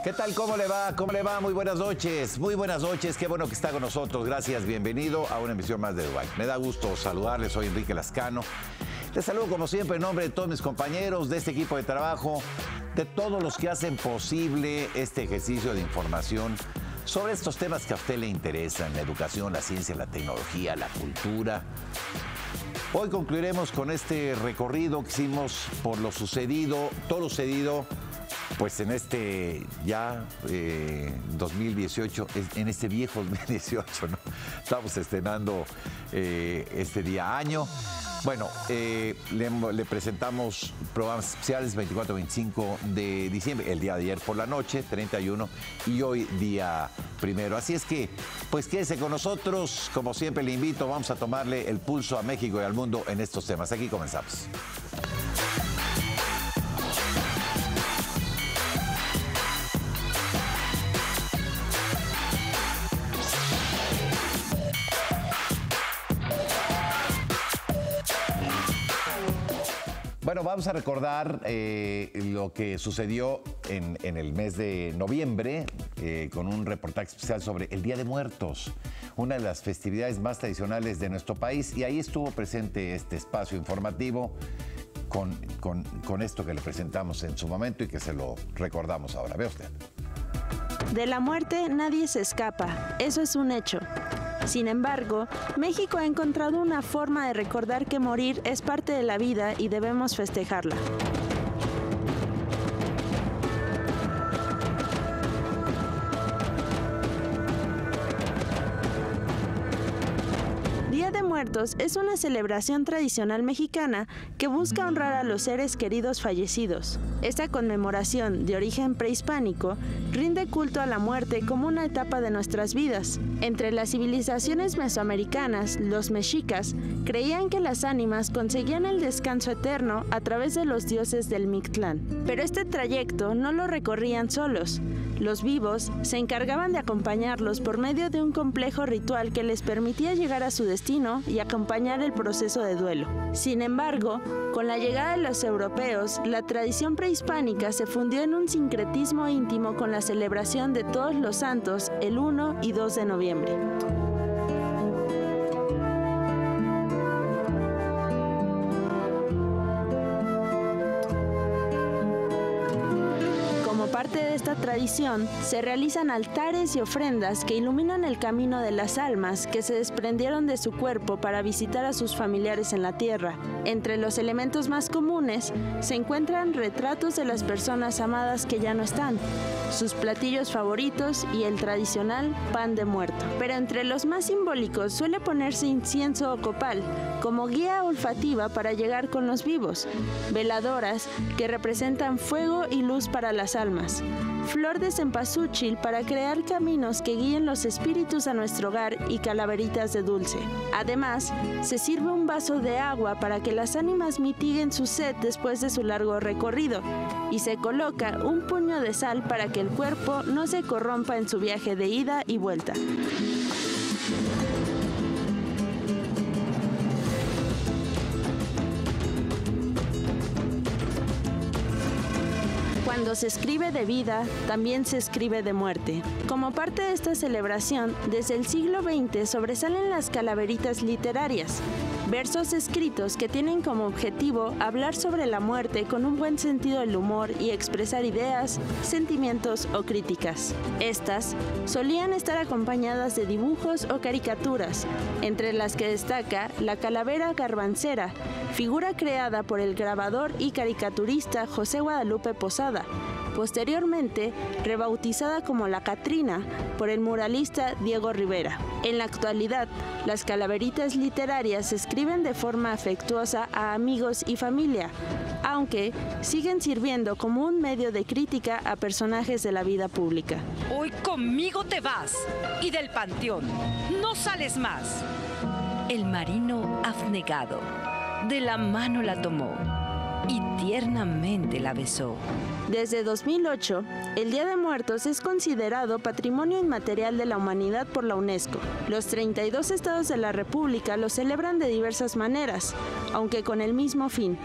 ¿Qué tal? ¿Cómo le va? ¿Cómo le va? Muy buenas noches. Muy buenas noches. Qué bueno que está con nosotros. Gracias. Bienvenido a una emisión más de Dubái. Me da gusto saludarles. Soy Enrique Lascano. Les saludo como siempre en nombre de todos mis compañeros, de este equipo de trabajo, de todos los que hacen posible este ejercicio de información sobre estos temas que a usted le interesan: la educación, la ciencia, la tecnología, la cultura. Hoy concluiremos con este recorrido que hicimos por lo sucedido, todo lo sucedido, pues en este ya 2018, en este viejo 2018, ¿no? Estamos estrenando este día año. Bueno, le presentamos programas especiales 24-25 de diciembre, el día de ayer por la noche, 31, y hoy día 1. Así es que, pues quédese con nosotros. Como siempre le invito, vamos a tomarle el pulso a México y al mundo en estos temas. Aquí comenzamos. Bueno, vamos a recordar lo que sucedió en el mes de noviembre con un reportaje especial sobre el Día de Muertos, una de las festividades más tradicionales de nuestro país, y ahí estuvo presente este espacio informativo con esto que le presentamos en su momento y que se lo recordamos ahora. Vea usted. De la muerte nadie se escapa, eso es un hecho. Sin embargo, México ha encontrado una forma de recordar que morir es parte de la vida y debemos festejarla. Día de Muertos es una celebración tradicional mexicana que busca honrar a los seres queridos fallecidos. Esta conmemoración, de origen prehispánico, rinde culto a la muerte como una etapa de nuestras vidas. Entre las civilizaciones mesoamericanas, los mexicas creían que las ánimas conseguían el descanso eterno a través de los dioses del Mictlán. Pero este trayecto no lo recorrían solos. Los vivos se encargaban de acompañarlos por medio de un complejo ritual que les permitía llegar a su destino y acompañar el proceso de duelo. Sin embargo, con la llegada de los europeos, la tradición prehispánica se fundió en un sincretismo íntimo con la celebración de Todos los Santos el 1 y 2 de noviembre. Parte de esta tradición, se realizan altares y ofrendas que iluminan el camino de las almas que se desprendieron de su cuerpo para visitar a sus familiares en la tierra. Entre los elementos más comunes se encuentran retratos de las personas amadas que ya no están, sus platillos favoritos y el tradicional pan de muerto. Pero entre los más simbólicos suele ponerse incienso o copal como guía olfativa para llegar con los vivos, veladoras que representan fuego y luz para las almas, flor de cempasúchil para crear caminos que guíen los espíritus a nuestro hogar y calaveritas de dulce. Además, se sirve un vaso de agua para que las ánimas mitiguen su sed después de su largo recorrido, y se coloca un puño de sal para que el cuerpo no se corrompa en su viaje de ida y vuelta. Cuando se escribe de vida, también se escribe de muerte. Como parte de esta celebración, desde el siglo XX sobresalen las calaveritas literarias, versos escritos que tienen como objetivo hablar sobre la muerte con un buen sentido del humor y expresar ideas, sentimientos o críticas. Estas solían estar acompañadas de dibujos o caricaturas, entre las que destaca la calavera garbancera, figura creada por el grabador y caricaturista José Guadalupe Posada, posteriormente rebautizada como la Catrina por el muralista Diego Rivera. En la actualidad, las calaveritas literarias se escriben de forma afectuosa a amigos y familia, aunque siguen sirviendo como un medio de crítica a personajes de la vida pública. Hoy conmigo te vas, y del panteón no sales más. El marino abnegado de la mano la tomó y tiernamente la besó. Desde 2008, el Día de Muertos es considerado Patrimonio Inmaterial de la Humanidad por la UNESCO. Los 32 estados de la República lo celebran de diversas maneras, aunque con el mismo fin: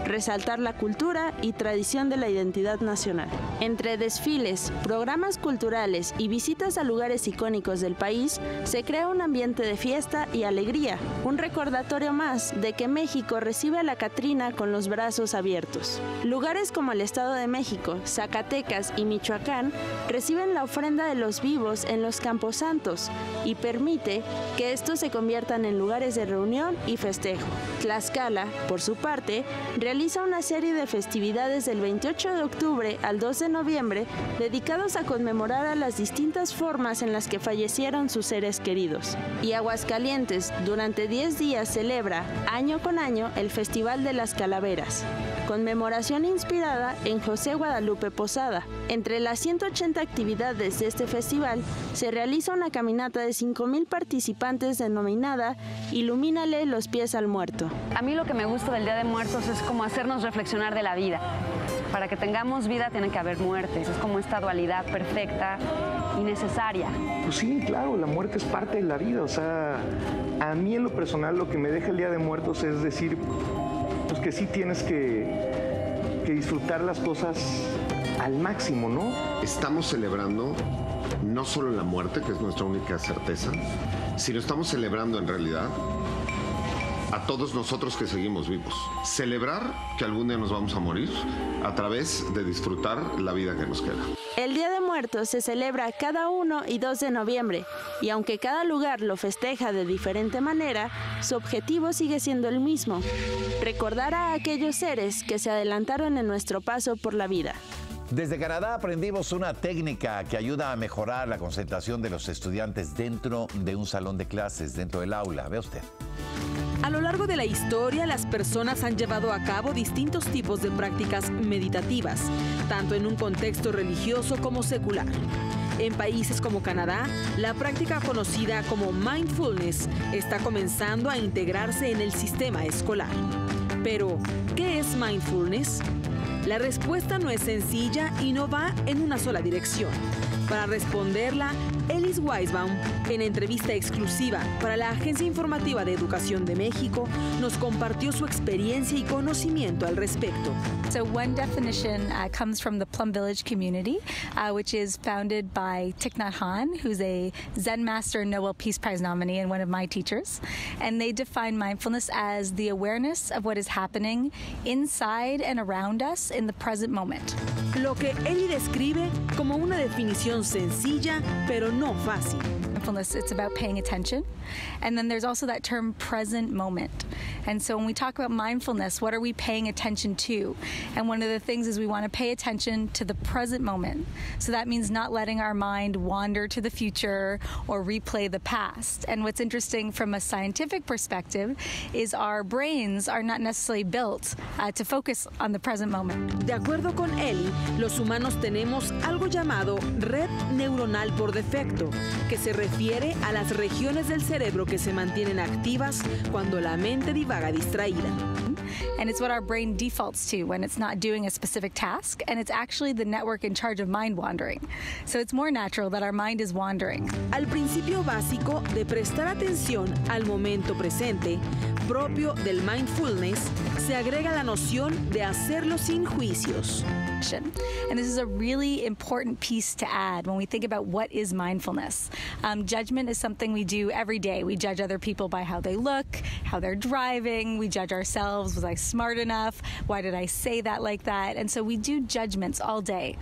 resaltar la cultura y tradición de la identidad nacional. Entre desfiles, programas culturales y visitas a lugares icónicos del país, se crea un ambiente de fiesta y alegría, un recordatorio más de que México recibe a la Catrina con los brazos abiertos. Lugares como el Estado de México, Zacatecas y Michoacán reciben la ofrenda de los vivos en los camposantos y permite que estos se conviertan en lugares de reunión y festejo. Tlaxcala, por su parte, realiza una serie de festividades del 28 de octubre al 2 de noviembre dedicados a conmemorar a las distintas formas en las que fallecieron sus seres queridos. Y Aguascalientes, durante 10 días celebra, año con año, el Festival de las Calaveras, conmemoración inspirada en José Guadalupe Posada. Entre las 180 actividades de este festival, se realiza una caminata de 5,000 participantes denominada Ilumínale los pies al muerto. A mí lo que me gusta del Día de Muertos es como hacernos reflexionar de la vida. Para que tengamos vida tiene que haber muertes, es como esta dualidad perfecta y necesaria. Pues sí, claro, la muerte es parte de la vida, o sea, a mí en lo personal lo que me deja el Día de Muertos es decir, pues que sí tienes que disfrutar las cosas al máximo, ¿no? Estamos celebrando no solo la muerte, que es nuestra única certeza, sino estamos celebrando en realidad a todos nosotros que seguimos vivos. Celebrar que algún día nos vamos a morir a través de disfrutar la vida que nos queda. El Día de Muertos se celebra cada 1 y 2 de noviembre, y aunque cada lugar lo festeja de diferente manera, su objetivo sigue siendo el mismo: recordar a aquellos seres que se adelantaron en nuestro paso por la vida. Desde Canadá aprendimos una técnica que ayuda a mejorar la concentración de los estudiantes dentro de un salón de clases, dentro del aula. Vea usted. A lo largo de la historia, las personas han llevado a cabo distintos tipos de prácticas meditativas, tanto en un contexto religioso como secular. En países como Canadá, la práctica conocida como mindfulness está comenzando a integrarse en el sistema escolar. Pero, ¿qué es mindfulness? La respuesta no es sencilla y no va en una sola dirección. Para responderla, Ellis Weisbaum, en entrevista exclusiva para la Agencia Informativa de Educación de México, nos compartió su experiencia y conocimiento al respecto. So one definition comes from the Plum Village community, which is founded by Thich Nhat Hanh, who's a Zen master and Nobel Peace Prize nominee and one of my teachers. And they define mindfulness as the awareness of what is happening inside and around us in the present moment. Lo que Ellie describe como una definición sencilla, pero no fácil. Mindfulness, it's about paying attention. And then there's also that term present moment. And so when we talk about mindfulness, what are we paying attention to? And one of the things is we want to pay attention to the present moment. So that means not letting our mind wander to the future or replay the past. And what's interesting from a scientific perspective is our brains are not necessarily built to focus on the present moment. De acuerdo con Ellie, los humanos tenemos algo llamado red neuronal por defecto, que se refiere a las regiones del cerebro que se mantienen activas cuando la mente divaga distraída. And it's what our brain defaults to when it's not doing a specific task, and it's actually the network in charge of mind wandering. So it's more natural that our mind is wandering. Al principio básico de prestar atención al momento presente, propio del mindfulness, se agrega la noción de hacerlo sin juicios. And this is a really important piece to add when we think about what is mindfulness. Judgment is something we do every day. We judge other people by how they look, how they're driving. We judge ourselves. Was I smart enough? Why did I say that like that? And so we do judgments all day.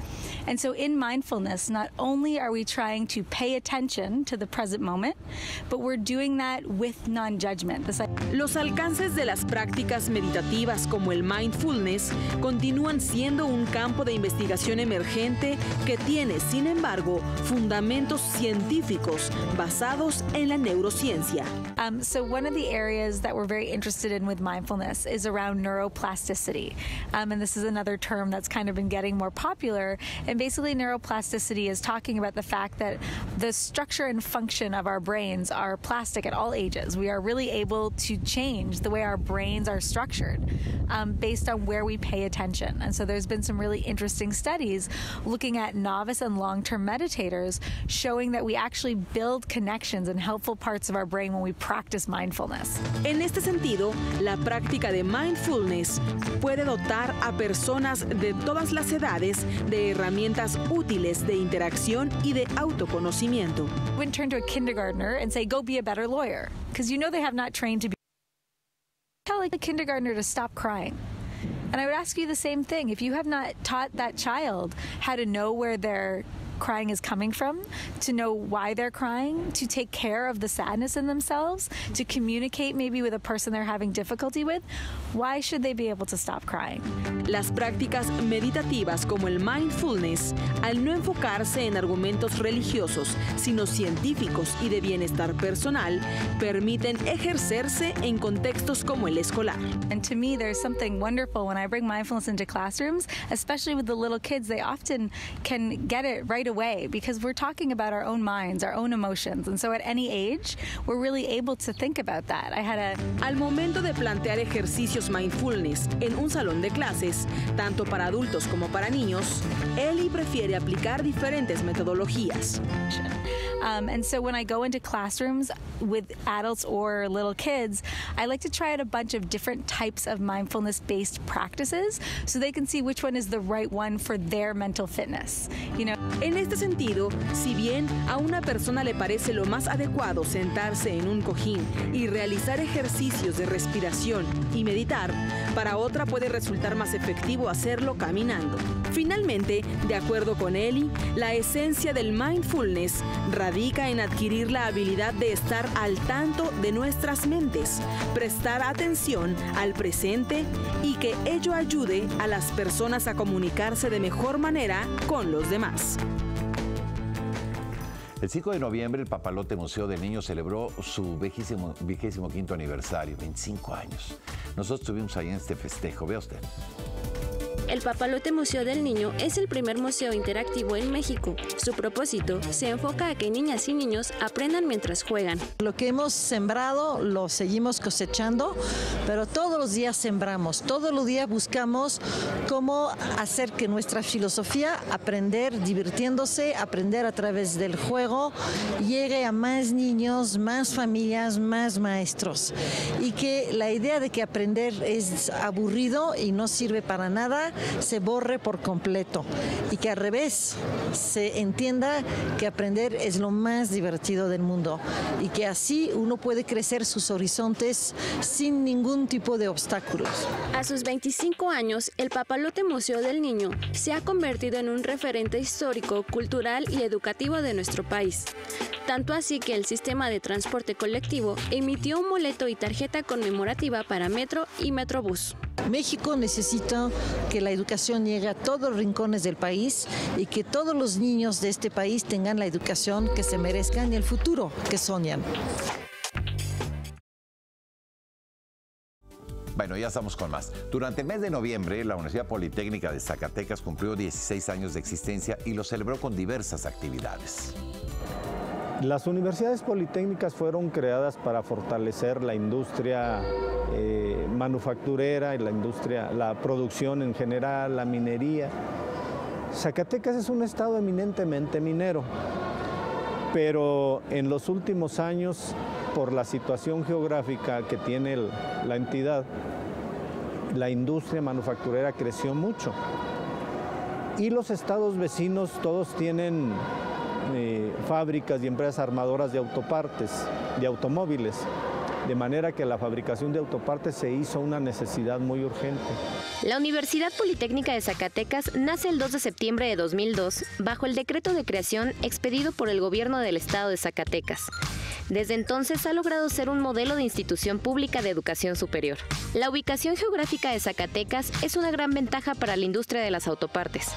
And so in mindfulness, not only are we trying to pay attention to the present moment, but we're doing that with non-judgment. Los alcances de las prácticas meditativas como el mindfulness continúan siendo un campo de investigación emergente que tiene, sin embargo, fundamentos científicos basados en la neurociencia. So one of the areas that we're very interested in with mindfulness is around neuroplasticity. And this is another term that's kind of been getting more popular. And basically neuroplasticity is talking about the fact that the structure and function of our brains are plastic at all ages. We are really able to change the way our brains are structured based on where we pay attention. And so there's been some really interesting studies looking at novice and long-term meditators showing that we actually build connections in helpful parts of our brain when we practice mindfulness. En este sentido, la práctica de mindfulness puede dotar a personas de todas las edades de herramientas útiles de interacción y de autoconocimiento. I wouldn't turn to a kindergartner and say, go be a better lawyer, because you know they have not trained to be. Tell a kindergartner to stop crying. And I would ask you the same thing. If you have not taught that child how to know where their crying is coming from, to know why they're crying, to take care of the sadness in themselves, to communicate maybe with a person they're having difficulty with, why should they be able to stop crying? Las prácticas meditativas como el mindfulness, al no enfocarse en argumentos religiosos, sino científicos y de bienestar personal, permiten ejercerse en contextos como el escolar. And to me, there's something wonderful when I bring mindfulness into classrooms, especially with the little kids. They often can get it right away because we're talking about our own minds, our own emotions. And so at any age, we're really able to think about that. Al momento de plantear ejercicios mindfulness en un salón de clases, tanto para adultos como para niños, Eli prefiere aplicar diferentes metodologías. And so when I go into classrooms with adults or little kids, I like to try out a bunch of different types of mindfulness-based practices so they can see which one is the right one for their mental fitness. You know? En este sentido, si bien a una persona le parece lo más adecuado sentarse en un cojín y realizar ejercicios de respiración y meditar, para otra puede resultar más efectivo hacerlo caminando. Finalmente, de acuerdo con Eli, la esencia del mindfulness radica en adquirir la habilidad de estar al tanto de nuestras mentes, prestar atención al presente y que ello ayude a las personas a comunicarse de mejor manera con los demás. El 5 de noviembre, el Papalote Museo del Niño celebró su 25º aniversario, 25 años. Nosotros estuvimos ahí en este festejo, vea usted. El Papalote Museo del Niño es el primer museo interactivo en México. Su propósito se enfoca a que niñas y niños aprendan mientras juegan. Lo que hemos sembrado lo seguimos cosechando, pero todos los días sembramos, todos los días buscamos cómo hacer que nuestra filosofía, aprender divirtiéndose, aprender a través del juego, llegue a más niños, más familias, más maestros. Y que la idea de que aprender es aburrido y no sirve para nada, se borre por completo y que al revés se entienda que aprender es lo más divertido del mundo y que así uno puede crecer sus horizontes sin ningún tipo de obstáculos. A sus 25 años, el Papalote Museo del Niño se ha convertido en un referente histórico, cultural y educativo de nuestro país. Tanto así que el sistema de transporte colectivo emitió un boleto y tarjeta conmemorativa para Metro y Metrobús. México necesita que la educación llegue a todos los rincones del país y que todos los niños de este país tengan la educación que se merezcan y el futuro que soñan. Bueno, ya estamos con más. Durante el mes de noviembre, la Universidad Politécnica de Zacatecas cumplió 16 años de existencia y lo celebró con diversas actividades. Las universidades politécnicas fueron creadas para fortalecer la industria manufacturera y la producción en general, la minería. Zacatecas es un estado eminentemente minero, pero en los últimos años, por la situación geográfica que tiene la entidad, la industria manufacturera creció mucho. Y los estados vecinos todos tienen fábricas y empresas armadoras de autopartes, de automóviles, de manera que la fabricación de autopartes se hizo una necesidad muy urgente. La Universidad Politécnica de Zacatecas nace el 2 de septiembre de 2002 bajo el decreto de creación expedido por el gobierno del estado de Zacatecas. Desde entonces ha logrado ser un modelo de institución pública de educación superior. La ubicación geográfica de Zacatecas es una gran ventaja para la industria de las autopartes,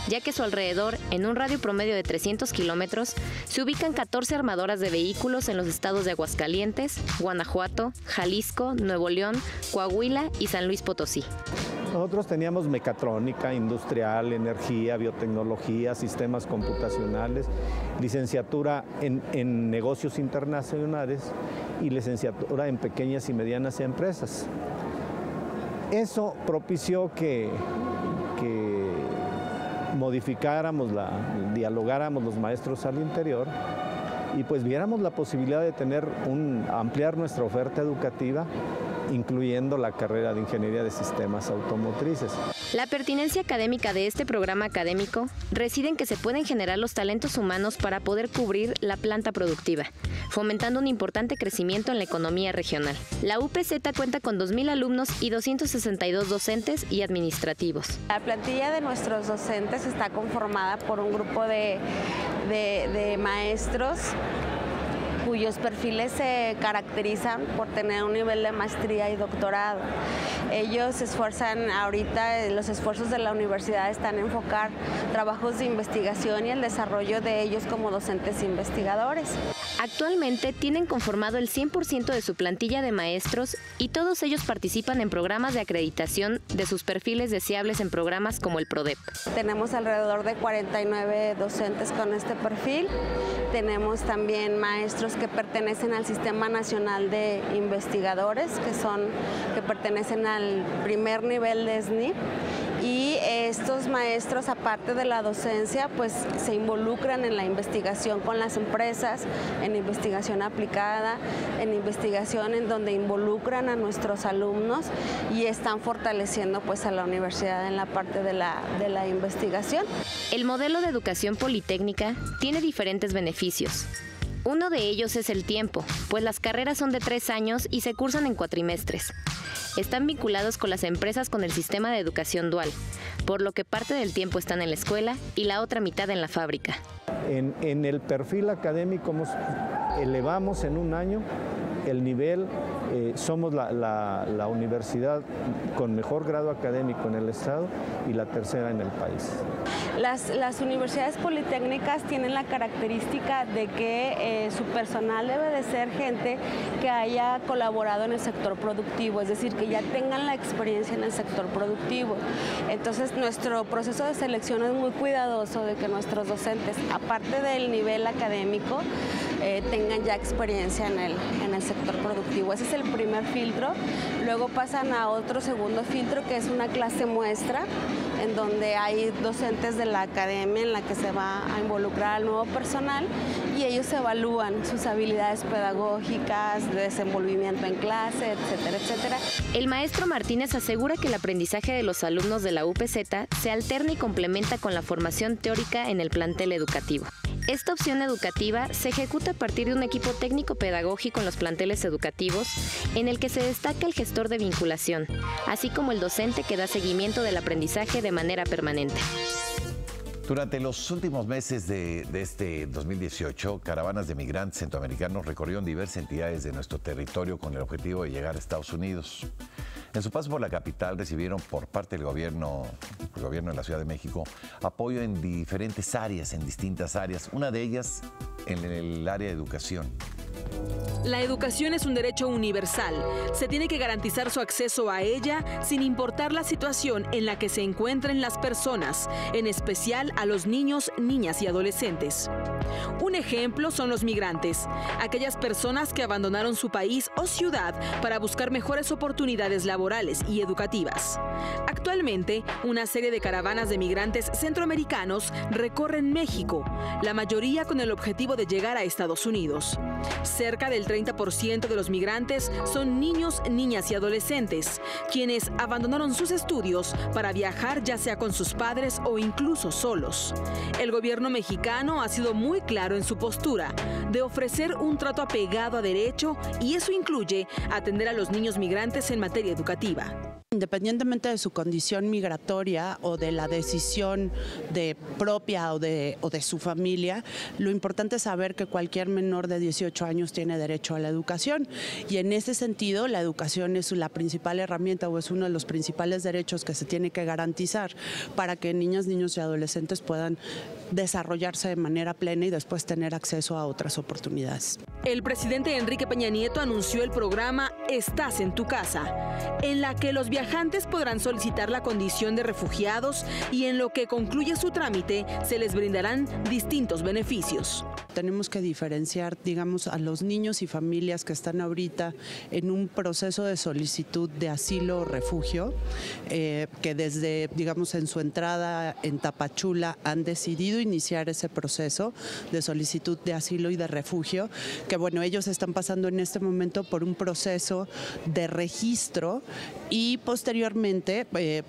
ya que a su alrededor, en un radio promedio de 300 kilómetros, se ubican 14 armadoras de vehículos en los estados de Aguascalientes, Guanajuato, Jalisco, Nuevo León, Coahuila y San Luis Potosí. Nosotros teníamos mecatrónica, industrial, energía, biotecnología, sistemas computacionales, licenciatura en negocios internacionales y licenciatura en pequeñas y medianas empresas. Eso propició que modificáramos, dialogáramos los maestros al interior y pues viéramos la posibilidad de ampliar nuestra oferta educativa incluyendo la carrera de Ingeniería de Sistemas Automotrices. La pertinencia académica de este programa académico reside en que se pueden generar los talentos humanos para poder cubrir la planta productiva, fomentando un importante crecimiento en la economía regional. La UPZ cuenta con 2,000 alumnos y 262 docentes y administrativos. La plantilla de nuestros docentes está conformada por un grupo de maestros cuyos perfiles se caracterizan por tener un nivel de maestría y doctorado. Ellos se esfuerzan ahorita, los esfuerzos de la universidad están en enfocar trabajos de investigación y el desarrollo de ellos como docentes investigadores. Actualmente tienen conformado el 100% de su plantilla de maestros y todos ellos participan en programas de acreditación de sus perfiles deseables en programas como el PRODEP. Tenemos alrededor de 49 docentes con este perfil. Tenemos también maestros que pertenecen al Sistema Nacional de Investigadores, que pertenecen al primer nivel de SNI. Y estos maestros, aparte de la docencia, pues se involucran en la investigación con las empresas, en investigación aplicada, en investigación en donde involucran a nuestros alumnos y están fortaleciendo pues a la universidad en la parte de la investigación. El modelo de educación politécnica tiene diferentes beneficios. Uno de ellos es el tiempo, pues las carreras son de 3 años y se cursan en cuatrimestres. Están vinculados con las empresas con el sistema de educación dual, por lo que parte del tiempo están en la escuela y la otra mitad en la fábrica. En el perfil académico elevamos en un año el nivel, somos la universidad con mejor grado académico en el estado y la tercera en el país. Las universidades politécnicas tienen la característica de que su personal debe de ser gente que haya colaborado en el sector productivo, es decir, que ya tengan la experiencia en el sector productivo. Entonces, nuestro proceso de selección es muy cuidadoso de que nuestros docentes, aparte del nivel académico, tengan ya experiencia en el sector productivo. Ese es el primer filtro. Luego pasan a otro segundo filtro, que es una clase muestra, en donde hay docentes de la academia en la que se va a involucrar al nuevo personal y ellos evalúan sus habilidades pedagógicas, de desenvolvimiento en clase, etcétera, etcétera. El maestro Martínez asegura que el aprendizaje de los alumnos de la UPZ se alterna y complementa con la formación teórica en el plantel educativo. Esta opción educativa se ejecuta a partir de un equipo técnico-pedagógico en los planteles educativos, en el que se destaca el gestor de vinculación, así como el docente que da seguimiento del aprendizaje de manera permanente. Durante los últimos meses de este 2018, caravanas de migrantes centroamericanos recorrieron diversas entidades de nuestro territorio con el objetivo de llegar a Estados Unidos. En su paso por la capital recibieron por parte del gobierno de la Ciudad de México, apoyo en diferentes áreas, en distintas áreas, una de ellas en el área de educación. La educación es un derecho universal. Se tiene que garantizar su acceso a ella sin importar la situación en la que se encuentren las personas, en especial a los niños, niñas y adolescentes. Un ejemplo son los migrantes, aquellas personas que abandonaron su país o ciudad para buscar mejores oportunidades laborales y educativas. Actualmente, una serie de caravanas de migrantes centroamericanos recorren México, la mayoría con el objetivo de llegar a Estados Unidos. Cerca del 30% de los migrantes son niños, niñas y adolescentes, quienes abandonaron sus estudios para viajar ya sea con sus padres o incluso solos. El gobierno mexicano ha sido muy claro en su postura de ofrecer un trato apegado a derecho y eso incluye atender a los niños migrantes en materia educativa. Independientemente de su condición migratoria o de la decisión propia o de su familia, lo importante es saber que cualquier menor de 18 años tiene derecho a la educación y en ese sentido la educación es la principal herramienta o es uno de los principales derechos que se tiene que garantizar para que niñas, niños y adolescentes puedan desarrollarse de manera plena y después tener acceso a otras oportunidades. El presidente Enrique Peña Nieto anunció el programa Estás en tu casa, en la que los viajantes podrán solicitar la condición de refugiados y en lo que concluye su trámite se les brindarán distintos beneficios. tenemos que diferenciar, digamos, a los niños y familias que están ahorita en un proceso de solicitud de asilo o refugio, que desde, digamos, en su entrada en Tapachula han decidido iniciar ese proceso de solicitud de asilo y de refugio, que bueno, ellos están pasando en este momento por un proceso de registro y posteriormente,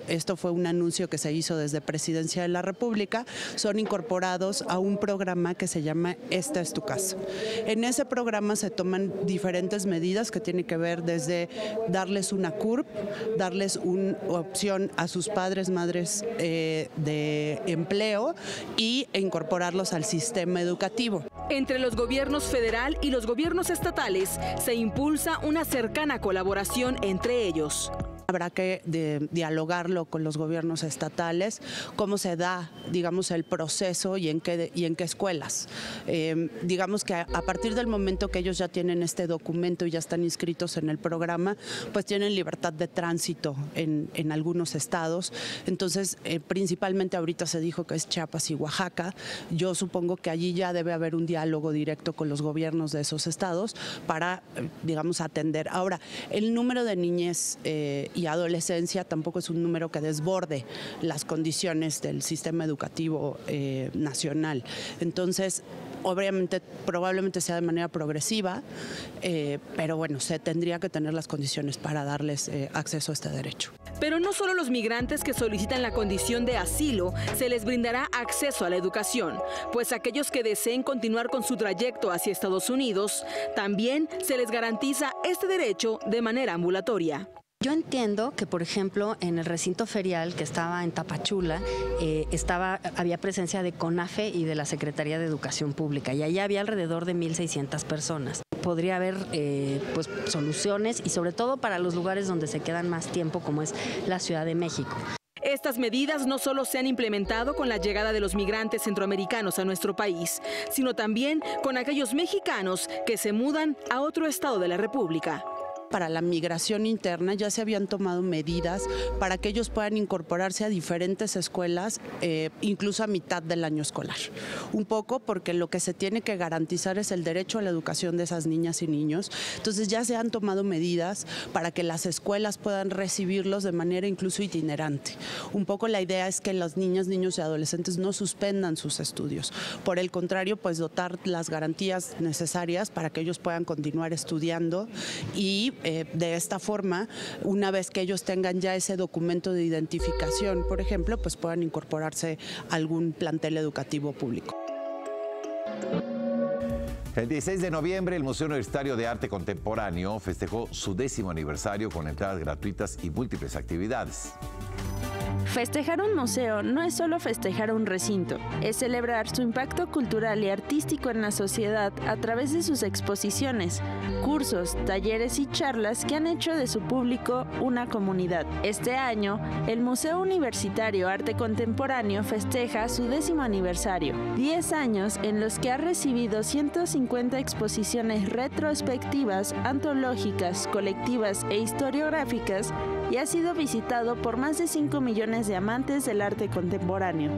esto fue un anuncio que se hizo desde Presidencia de la República, son incorporados a un programa que se llama Esta es tu casa. En ese programa se toman diferentes medidas que tienen que ver desde darles una CURP, darles una opción a sus padres, madres de empleo e incorporarlos al sistema educativo. Entre los gobiernos federal y los gobiernos estatales se impulsa una cercana colaboración entre ellos. Habrá que dialogarlo con los gobiernos estatales, cómo se da, digamos, el proceso y en qué escuelas. Digamos que a partir del momento que ellos ya tienen este documento y ya están inscritos en el programa, pues tienen libertad de tránsito en algunos estados. Entonces, principalmente ahorita se dijo que es Chiapas y Oaxaca. Yo supongo que allí ya debe haber un diálogo directo con los gobiernos de esos estados para, digamos, atender. Ahora, el número de niñez y adolescencia tampoco es un número que desborde las condiciones del sistema educativo nacional. Entonces, obviamente, probablemente sea de manera progresiva, pero bueno, se tendría que tener las condiciones para darles acceso a este derecho. Pero no solo los migrantes que solicitan la condición de asilo se les brindará acceso a la educación, pues aquellos que deseen continuar con su trayecto hacia Estados Unidos, también se les garantiza este derecho de manera ambulatoria. Yo entiendo que, por ejemplo, en el recinto ferial que estaba en Tapachula, había presencia de CONAFE y de la Secretaría de Educación Pública, y allá había alrededor de 1,600 personas. Podría haber pues, soluciones, y sobre todo para los lugares donde se quedan más tiempo, como es la Ciudad de México. Estas medidas no solo se han implementado con la llegada de los migrantes centroamericanos a nuestro país, sino también con aquellos mexicanos que se mudan a otro estado de la República. Para la migración interna ya se habían tomado medidas para que ellos puedan incorporarse a diferentes escuelas, incluso a mitad del año escolar. Un poco porque lo que se tiene que garantizar es el derecho a la educación de esas niñas y niños. Entonces ya se han tomado medidas para que las escuelas puedan recibirlos de manera incluso itinerante. Un poco la idea es que los niños y adolescentes no suspendan sus estudios. Por el contrario, pues dotar las garantías necesarias para que ellos puedan continuar estudiando y de esta forma, una vez que ellos tengan ya ese documento de identificación, por ejemplo, pues puedan incorporarse a algún plantel educativo público. El 16 de noviembre, el Museo Universitario de Arte Contemporáneo festejó su 10º aniversario con entradas gratuitas y múltiples actividades. Festejar un museo no es solo festejar un recinto, es celebrar su impacto cultural y artístico en la sociedad a través de sus exposiciones, cursos, talleres y charlas que han hecho de su público una comunidad. Este año, el Museo Universitario Arte Contemporáneo festeja su 10º aniversario, 10 años en los que ha recibido 150 exposiciones retrospectivas, antológicas, colectivas e historiográficas y ha sido visitado por más de 5 millones de amantes del arte contemporáneo.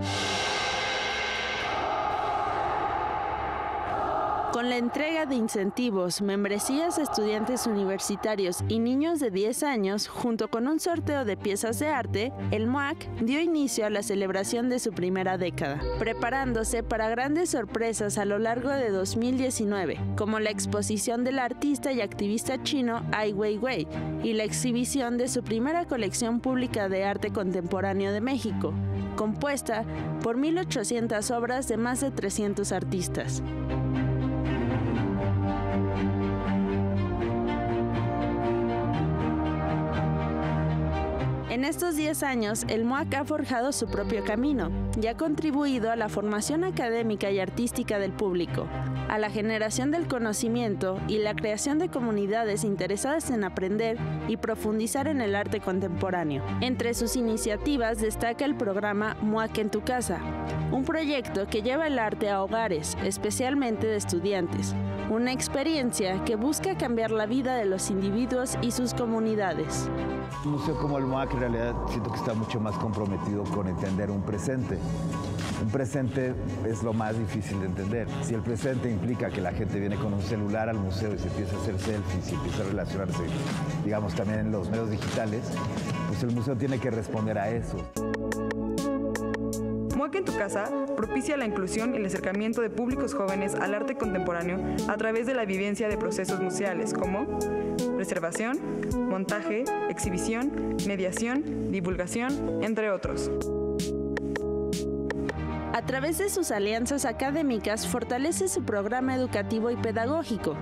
Con la entrega de incentivos, membresías a estudiantes universitarios y niños de 10 años, junto con un sorteo de piezas de arte, el MUAC dio inicio a la celebración de su primera década, preparándose para grandes sorpresas a lo largo de 2019, como la exposición del artista y activista chino Ai Weiwei y la exhibición de su primera colección pública de arte contemporáneo de México, compuesta por 1,800 obras de más de 300 artistas. En estos 10 años, el MUAC ha forjado su propio camino y ha contribuido a la formación académica y artística del público, a la generación del conocimiento y la creación de comunidades interesadas en aprender y profundizar en el arte contemporáneo. Entre sus iniciativas destaca el programa MUAC en tu casa, un proyecto que lleva el arte a hogares, especialmente de estudiantes, una experiencia que busca cambiar la vida de los individuos y sus comunidades. Un museo como el MOAC en realidad siento que está mucho más comprometido con entender un presente. Un presente es lo más difícil de entender. Si el presente implica que la gente viene con un celular al museo y se empieza a hacer selfies y empieza a relacionarse, digamos, también en los medios digitales, pues el museo tiene que responder a eso. MOAC en tu casa propicia la inclusión y el acercamiento de públicos jóvenes al arte contemporáneo a través de la vivencia de procesos museales como preservación, montaje, exhibición, mediación, divulgación, entre otros. A través de sus alianzas académicas fortalece su programa educativo y pedagógico.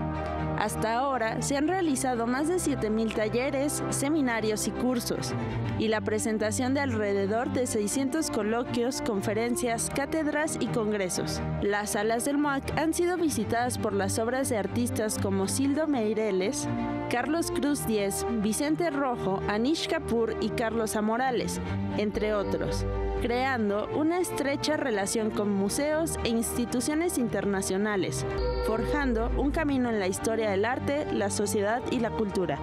Hasta ahora se han realizado más de 7,000 talleres, seminarios y cursos, y la presentación de alrededor de 600 coloquios, conferencias, cátedras y congresos. Las salas del MOAC han sido visitadas por las obras de artistas como Sildo Meireles, Carlos Cruz Diez, Vicente Rojo, Anish Kapoor y Carlos A. Morales, entre otros, creando una estrecha relación con museos e instituciones internacionales, forjando un camino en la historia del arte, la sociedad y la cultura.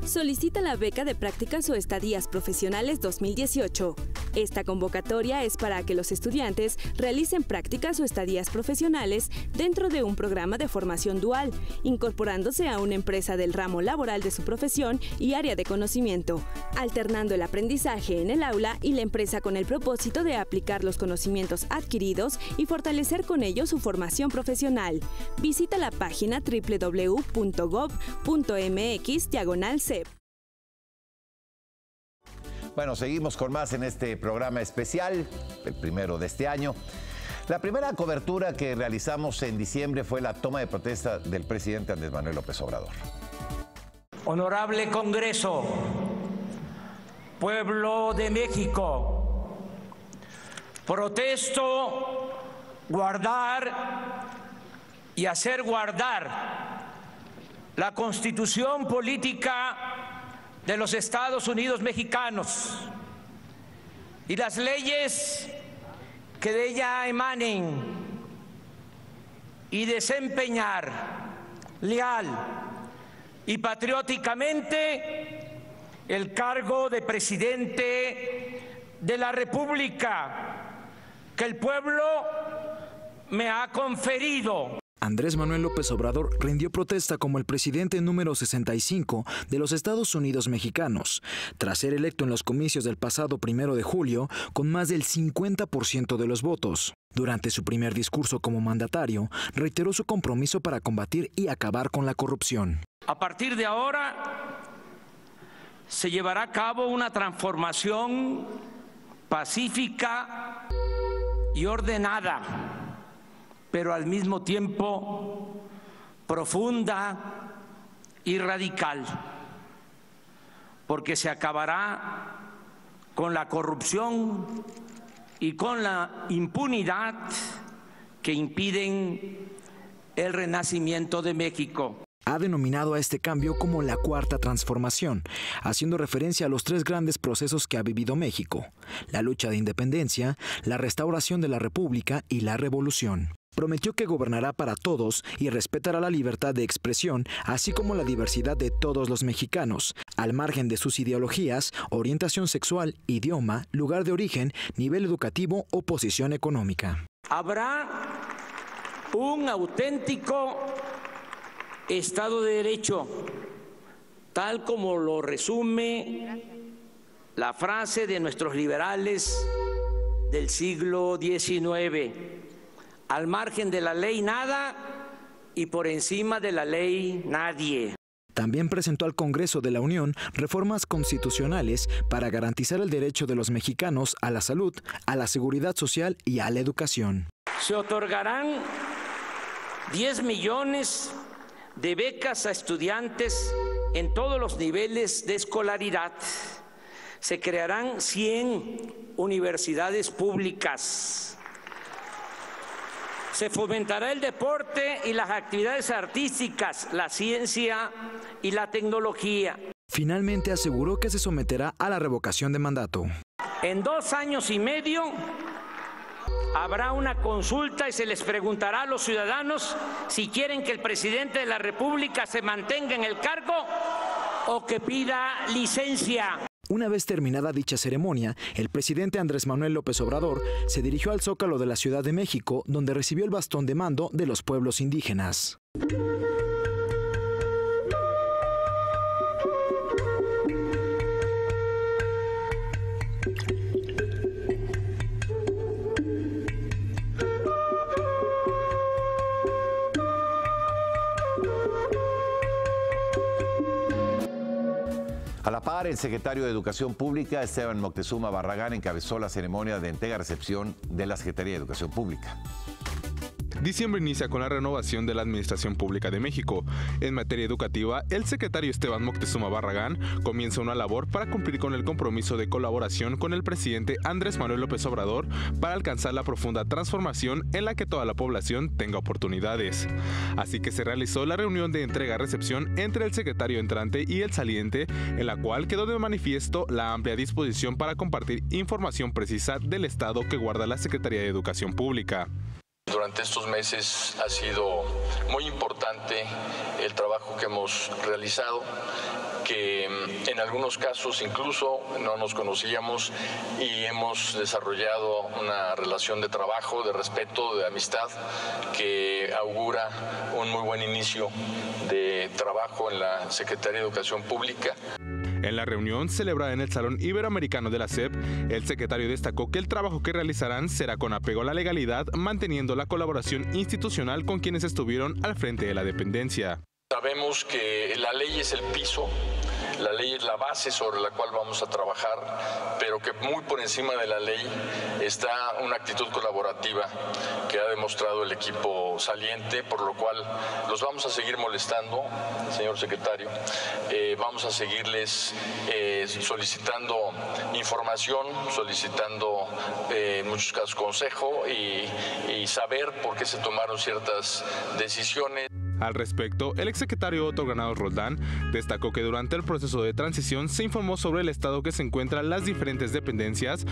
Solicita la beca de prácticas o estadías profesionales 2018. Esta convocatoria es para que los estudiantes realicen prácticas o estadías profesionales dentro de un programa de formación dual, incorporándose a una empresa del ramo laboral de su profesión y área de conocimiento, alternando el aprendizaje en el aula y la empresa con el propósito de aplicar los conocimientos adquiridos y fortalecer con ello su formación profesional. Visita la página www.gov.mx/CEP. Bueno, seguimos con más en este programa especial, el primero de este año. La primera cobertura que realizamos en diciembre fue la toma de protesta del presidente Andrés Manuel López Obrador. Honorable Congreso, pueblo de México, protesto guardar y hacer guardar la Constitución política de los Estados Unidos mexicanos y las leyes que de ella emanen y desempeñar leal y patrióticamente el cargo de presidente de la República que el pueblo me ha conferido. Andrés Manuel López Obrador rindió protesta como el presidente número 65 de los Estados Unidos mexicanos, tras ser electo en los comicios del pasado 1 de julio con más del 50% de los votos. Durante su primer discurso como mandatario, reiteró su compromiso para combatir y acabar con la corrupción. A partir de ahora, se llevará a cabo una transformación pacífica y ordenada, pero al mismo tiempo profunda y radical, porque se acabará con la corrupción y con la impunidad que impiden el renacimiento de México. Ha denominado a este cambio como la cuarta transformación, haciendo referencia a los 3 grandes procesos que ha vivido México: la lucha de independencia, la restauración de la República y la revolución. Prometió que gobernará para todos y respetará la libertad de expresión, así como la diversidad de todos los mexicanos, al margen de sus ideologías, orientación sexual, idioma, lugar de origen, nivel educativo o posición económica. Habrá un auténtico Estado de Derecho, tal como lo resume la frase de nuestros liberales del siglo XIX: al margen de la ley nada y por encima de la ley nadie. También presentó al Congreso de la Unión reformas constitucionales para garantizar el derecho de los mexicanos a la salud, a la seguridad social y a la educación. Se otorgarán 10 millones de becas a estudiantes en todos los niveles de escolaridad. Se crearán 100 universidades públicas. Se fomentará el deporte y las actividades artísticas, la ciencia y la tecnología. Finalmente aseguró que se someterá a la revocación de mandato. En 2 años y medio Habrá una consulta y se les preguntará a los ciudadanos si quieren que el presidente de la República se mantenga en el cargo o que pida licencia. Una vez terminada dicha ceremonia, el presidente Andrés Manuel López Obrador se dirigió al Zócalo de la Ciudad de México, donde recibió el bastón de mando de los pueblos indígenas. A la par, el secretario de Educación Pública, Esteban Moctezuma Barragán, encabezó la ceremonia de entrega-recepción de la Secretaría de Educación Pública. Diciembre inicia con la renovación de la Administración Pública de México. En materia educativa, el secretario Esteban Moctezuma Barragán comienza una labor para cumplir con el compromiso de colaboración con el presidente Andrés Manuel López Obrador para alcanzar la profunda transformación en la que toda la población tenga oportunidades. Así que se realizó la reunión de entrega-recepción entre el secretario entrante y el saliente, en la cual quedó de manifiesto la amplia disposición para compartir información precisa del estado que guarda la Secretaría de Educación Pública. Durante estos meses ha sido muy importante el trabajo que hemos realizado, que en algunos casos incluso no nos conocíamos y hemos desarrollado una relación de trabajo, de respeto, de amistad, que augura un muy buen inicio de trabajo en la Secretaría de Educación Pública. En la reunión celebrada en el Salón Iberoamericano de la SEP, el secretario destacó que el trabajo que realizarán será con apego a la legalidad, manteniendo la colaboración institucional con quienes estuvieron al frente de la dependencia. Sabemos que la ley es el piso, la ley es la base sobre la cual vamos a trabajar, pero que muy por encima de la ley está una actitud colaborativa que ha demostrado el equipo saliente, por lo cual los vamos a seguir molestando, señor secretario. Vamos a seguirles solicitando información, solicitando en muchos casos consejo y saber por qué se tomaron ciertas decisiones. Al respecto, el exsecretario Otto Granados Roldán destacó que durante el proceso de transición se informó sobre el estado que se encuentran las diferentes dependencias.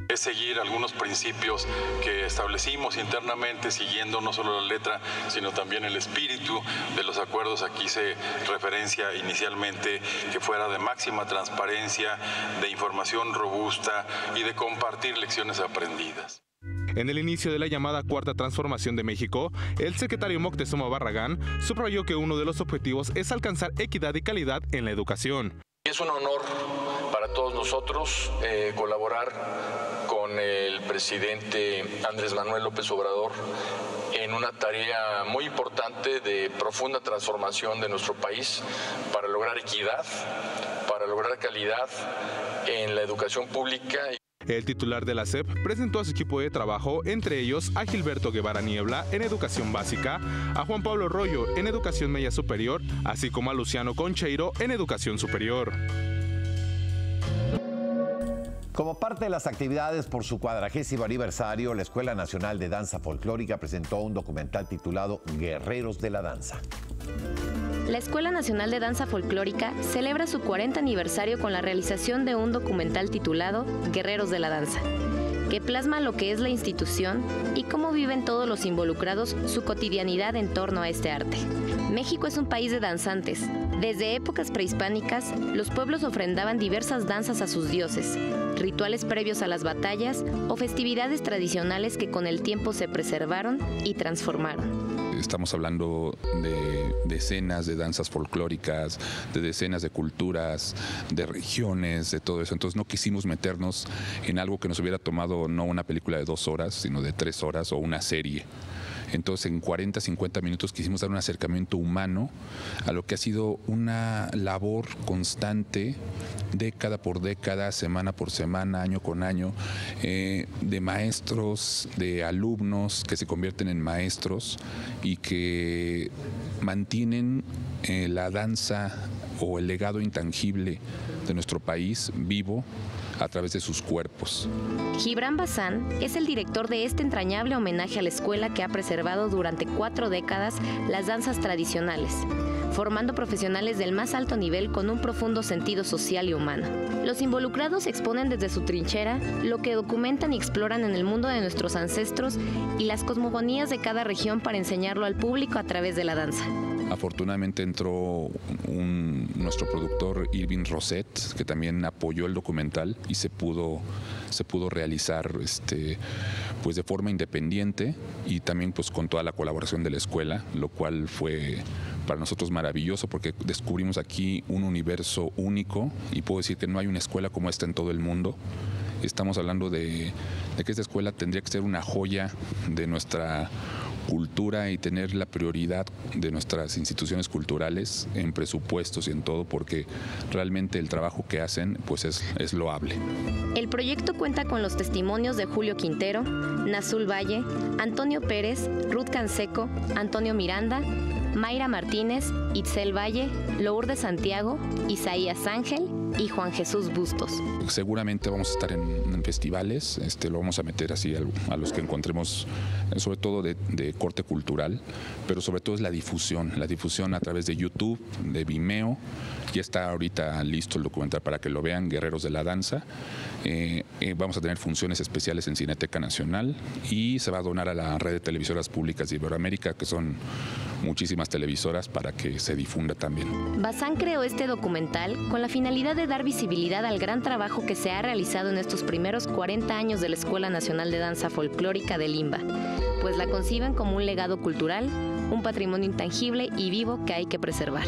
Es seguir algunos principios que establecimos internamente, siguiendo no solo la letra, sino también el espíritu de los acuerdos. Aquí se referencia inicialmente que fuera de máxima transparencia, de información robusta y de compartir lecciones aprendidas. En el inicio de la llamada Cuarta Transformación de México, el secretario Moctezuma Barragán subrayó que uno de los objetivos es alcanzar equidad y calidad en la educación. Es un honor para todos nosotros colaborar con el presidente Andrés Manuel López Obrador en una tarea muy importante de profunda transformación de nuestro país para lograr equidad, para lograr calidad en la educación pública. El titular de la SEP presentó a su equipo de trabajo, entre ellos a Gilberto Guevara Niebla en Educación Básica, a Juan Pablo Rollo en Educación Media Superior, así como a Luciano Concheiro en Educación Superior. Como parte de las actividades por su 40º aniversario, la Escuela Nacional de Danza Folclórica presentó un documental titulado Guerreros de la Danza. La Escuela Nacional de Danza Folclórica celebra su 40 aniversario con la realización de un documental titulado Guerreros de la Danza, que plasma lo que es la institución y cómo viven todos los involucrados su cotidianidad en torno a este arte. México es un país de danzantes. Desde épocas prehispánicas, los pueblos ofrendaban diversas danzas a sus dioses, rituales previos a las batallas o festividades tradicionales que con el tiempo se preservaron y transformaron. Estamos hablando de decenas de danzas folclóricas, de decenas de culturas, de regiones, de todo eso. Entonces no quisimos meternos en algo que nos hubiera tomado no una película de 2 horas, sino de 3 horas o una serie. Entonces en 40, 50 minutos quisimos dar un acercamiento humano a lo que ha sido una labor constante, década por década, semana por semana, año con año, de maestros, de alumnos que se convierten en maestros y que mantienen la danza o el legado intangible de nuestro país vivo a través de sus cuerpos. Gibran Bazán es el director de este entrañable homenaje a la escuela que ha preservado durante 4 décadas las danzas tradicionales. formando profesionales del más alto nivel con un profundo sentido social y humano. Los involucrados exponen desde su trinchera lo que documentan y exploran en el mundo de nuestros ancestros y las cosmogonías de cada región para enseñarlo al público a través de la danza. Afortunadamente entró nuestro productor Irving Rosset, que también apoyó el documental y se pudo realizar pues de forma independiente y también pues con toda la colaboración de la escuela, lo cual fue para nosotros maravilloso porque descubrimos aquí un universo único y puedo decir que no hay una escuela como esta en todo el mundo. Estamos hablando de que esta escuela tendría que ser una joya de nuestra cultura y tener la prioridad de nuestras instituciones culturales en presupuestos y en todo, porque realmente el trabajo que hacen pues es loable. El proyecto cuenta con los testimonios de Julio Quintero, Nazul Valle, Antonio Pérez, Ruth Canseco, Antonio Miranda, Mayra Martínez, Itzel Valle, Lourdes Santiago, Isaías Ángel y Juan Jesús Bustos. Seguramente vamos a estar en festivales, lo vamos a meter así a los que encontremos, sobre todo de corte cultural, pero sobre todo es la difusión a través de YouTube, de Vimeo. Ya está ahorita listo el documental para que lo vean, Guerreros de la Danza. Vamos a tener funciones especiales en Cineteca Nacional y se va a donar a la red de televisoras públicas de Iberoamérica, que son muchísimas televisoras, para que se difunda también. Bazán creó este documental con la finalidad de dar visibilidad al gran trabajo que se ha realizado en estos primeros 40 años de la Escuela Nacional de Danza Folclórica de Limba, pues la conciben como un legado cultural, un patrimonio intangible y vivo que hay que preservar.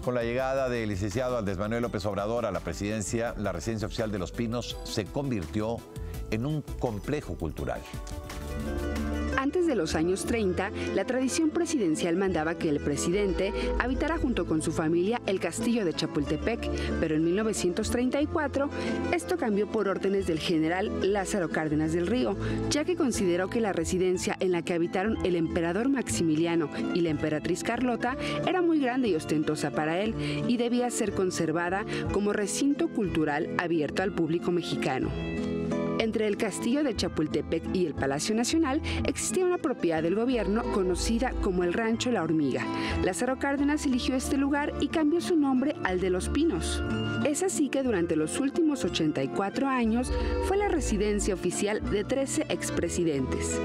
Con la llegada del licenciado Andrés Manuel López Obrador a la presidencia, la Residencia Oficial de Los Pinos se convirtió en un complejo cultural. Antes de los años 30, la tradición presidencial mandaba que el presidente habitara junto con su familia el castillo de Chapultepec, pero en 1934 esto cambió por órdenes del general Lázaro Cárdenas del Río, ya que consideró que la residencia en la que habitaron el emperador Maximiliano y la emperatriz Carlota era muy grande y ostentosa para él y debía ser conservada como recinto cultural abierto al público mexicano. Entre el castillo de Chapultepec y el Palacio Nacional existía una propiedad del gobierno conocida como el Rancho La Hormiga. Lázaro Cárdenas eligió este lugar y cambió su nombre al de Los Pinos. Es así que durante los últimos 84 años fue la residencia oficial de 13 expresidentes.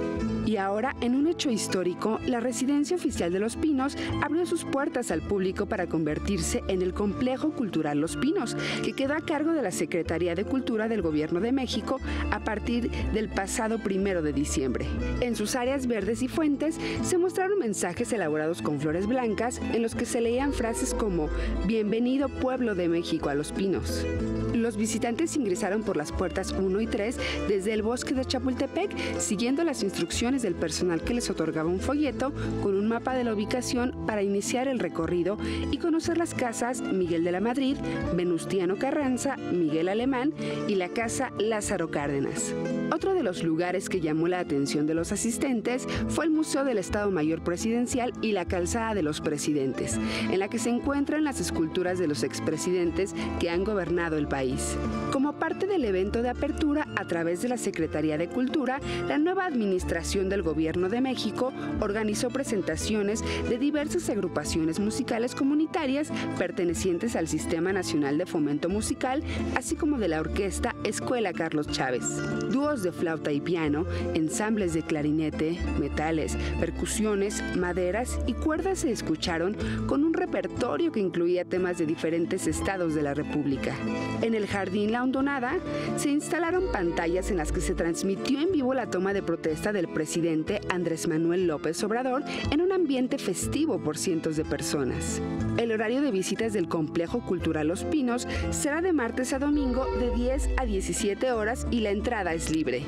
Y ahora, en un hecho histórico, la Residencia Oficial de Los Pinos abrió sus puertas al público para convertirse en el Complejo Cultural Los Pinos, que quedó a cargo de la Secretaría de Cultura del Gobierno de México a partir del pasado 1 de diciembre. En sus áreas verdes y fuentes se mostraron mensajes elaborados con flores blancas en los que se leían frases como «Bienvenido Pueblo de México a Los Pinos». Los visitantes ingresaron por las puertas 1 y 3 desde el bosque de Chapultepec, siguiendo las instrucciones del personal que les otorgaba un folleto con un mapa de la ubicación para iniciar el recorrido y conocer las casas Miguel de la Madrid, Venustiano Carranza, Miguel Alemán y la casa Lázaro Cárdenas. Otro de los lugares que llamó la atención de los asistentes fue el Museo del Estado Mayor Presidencial y la Calzada de los Presidentes, en la que se encuentran las esculturas de los expresidentes que han gobernado el país. Como parte del evento de apertura, a través de la Secretaría de Cultura, la nueva administración del Gobierno de México organizó presentaciones de diversas agrupaciones musicales comunitarias pertenecientes al Sistema Nacional de Fomento Musical, así como de la orquesta Escuela Carlos Chávez. Dúos de flauta y piano, ensambles de clarinete, metales, percusiones, maderas y cuerdas se escucharon con un repertorio que incluía temas de diferentes estados de la República. En el Jardín La Hondonada se instalaron pantallas en las que se transmitió en vivo la toma de protesta del presidente Andrés Manuel López Obrador en un ambiente festivo por cientos de personas. El horario de visitas del Complejo Cultural Los Pinos será de martes a domingo de 10 a 17 horas y la entrada es libre.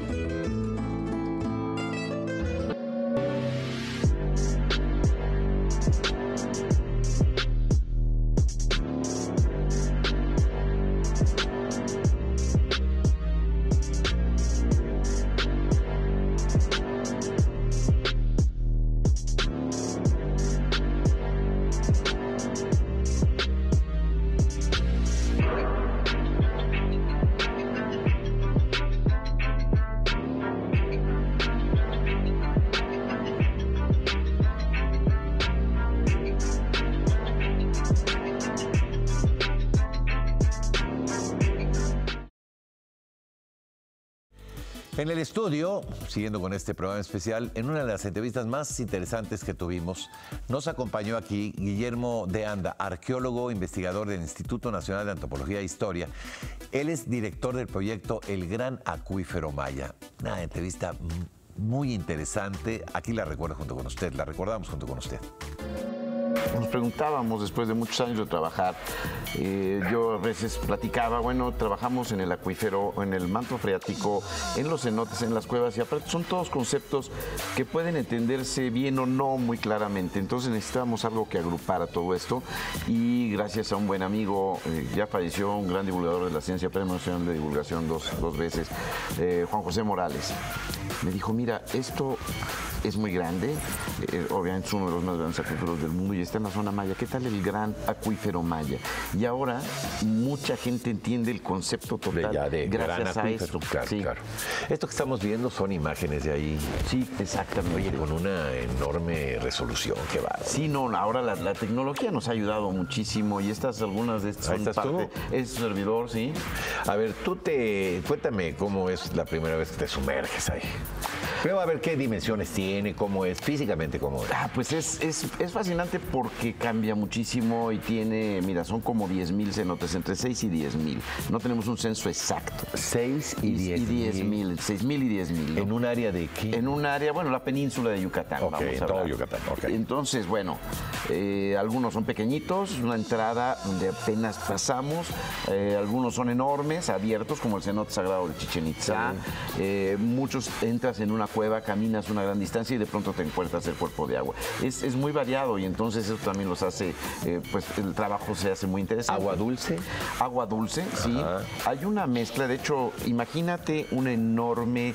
En el estudio, siguiendo con este programa especial, en una de las entrevistas más interesantes que tuvimos, nos acompañó aquí Guillermo de Anda, arqueólogo, investigador del Instituto Nacional de Antropología e Historia. Él es director del proyecto El Gran Acuífero Maya. Una entrevista muy interesante. Aquí la recuerdo junto con usted, la recordamos junto con usted. Nos preguntábamos, después de muchos años de trabajar, yo a veces platicaba, bueno, trabajamos en el acuífero, en el manto freático, en los cenotes, en las cuevas, y aparte son todos conceptos que pueden entenderse bien o no muy claramente. Entonces necesitábamos algo que agrupara todo esto, y gracias a un buen amigo, ya falleció, un gran divulgador de la ciencia, Premio Nacional de Divulgación dos veces, Juan José Morales, me dijo, mira, esto es muy grande, obviamente es uno de los más grandes acuíferos del mundo y está en la zona maya. ¿Qué tal el Gran Acuífero Maya? Y ahora mucha gente entiende el concepto total gracias a esto. Claro, sí. Claro. Esto que estamos viendo son imágenes de ahí. Sí, exactamente. Oye, con una enorme resolución, qué va. Sí, no, ahora la tecnología nos ha ayudado muchísimo y algunas de estas son parte. Es su servidor, sí. A ver, cuéntame cómo es la primera vez que te sumerges ahí. Pero a ver qué dimensiones tiene, cómo es, físicamente cómo es. Pues es fascinante porque cambia muchísimo y tiene, mira, son como 10,000 cenotes, entre 6 y 10,000. No tenemos un censo exacto. 6 y 10,000. 6,000 y 10,000. ¿No? ¿En un área de qué? En un área, bueno, la península de Yucatán. Ok, vamos a todo Yucatán, ok. Entonces, bueno, algunos son pequeñitos, una entrada donde apenas pasamos. Algunos son enormes, abiertos, como el cenote sagrado de Chichén Itzá. Sí. Muchos entras en una cueva, caminas una gran distancia y de pronto te encuentras el cuerpo de agua. Es muy variado y entonces eso también los hace, pues el trabajo se hace muy interesante. ¿Agua dulce? Agua dulce, sí. Hay una mezcla, de hecho, imagínate un enorme